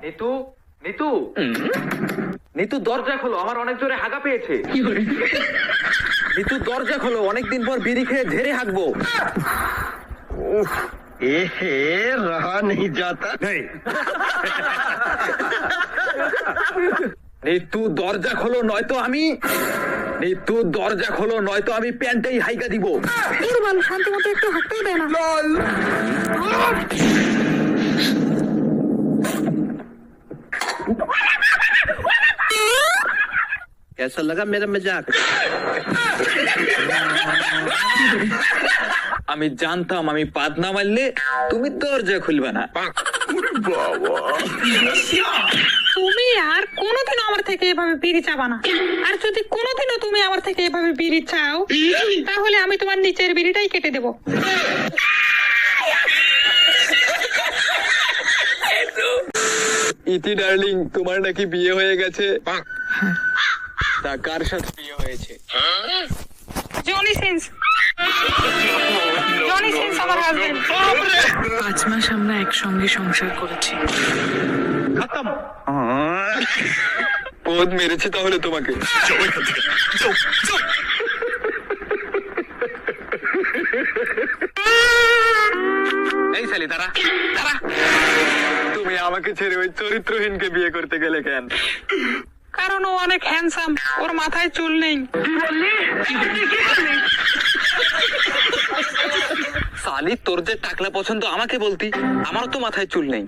নিতু, নিতু, নিতু দরজা খোলো, আমার অনেক জোরে হাগা পেয়েছে। নিতু দরজা খোলো, অনেকদিন পর বিড়ি খেয়ে ঝেড়ে হাঁকবো। रहा नहीं जाता। নিতু দরজা খোলো, নয়তো আমি নিতু দরজা খোলো, নয়তো আমি প্যান্টেই হাইকা দিব। শান্তি মতো একটু হাঁটতেই দেয় না। कैसा लगा मेरा मजाक? আমি জানতাম আমি পাদ না মারলে তুমি দরজা খুলবে না। তুমি আর কোনোদিনও আমার থেকে এভাবে বিড়ি চাবা না। আর যদি কোনোদিনও তুমি আমার থেকে এভাবে বিড়ি চাও, তাহলে আমি তোমার নিচের বিড়িটাই কেটে দেবো। ইতি ডার্লিং, তোমার নাকি বিয়ে হয়ে গেছে? তা কার সাথে বিয়ে হয়েছে? Johnny Sins. জনি সিন্স আমার হাজবেন্ড। 5 মাস আমরা একসঙ্গে সংসার করেছি। পদ মেরেছে তাহলে তোমাকে। এই শালি তারা তারা, তুমি আমাকে ছেড়ে ওই চরিত্রহীনকে বিয়ে করতে গেলে কেন? কারণ ও অনেক হ্যান্ডসাম, ওর মাথায় চুল নেই। শালি, তোর যে টাকলা পছন্দ আমাকে বলতি, আমারও তো মাথায় চুল নেই।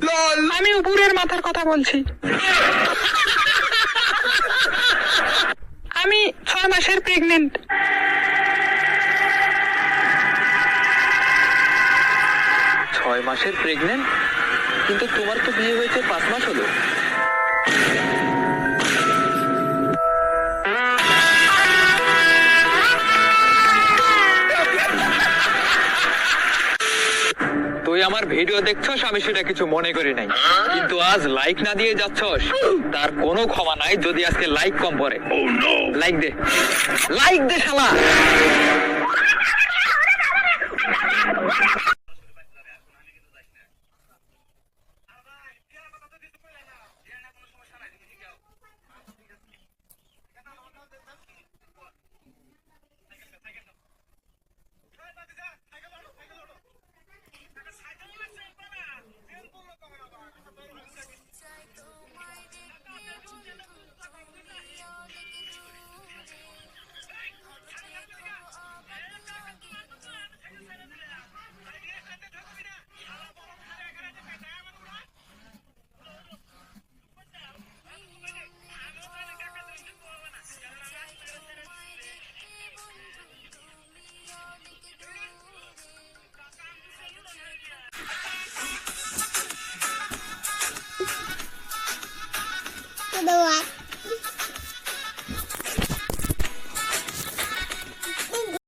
আমি উপরের মাথার কথা বলছি। আমি 6 মাসের প্রেগনেন্ট। 6 মাসের প্রেগনেন্ট? কিন্তু তোমার তো বিয়ে হয়েছে 5 মাস হলো। তুই আমার ভিডিও দেখছস, আমি সেটা কিছু মনে করি নাই, কিন্তু আজ লাইক না দিয়ে যাচ্ছস, তার কোনো ক্ষমা নাই। যদি আজকে লাইক কম পড়ে, লাইক দে, লাইক দে শালা। Kedua.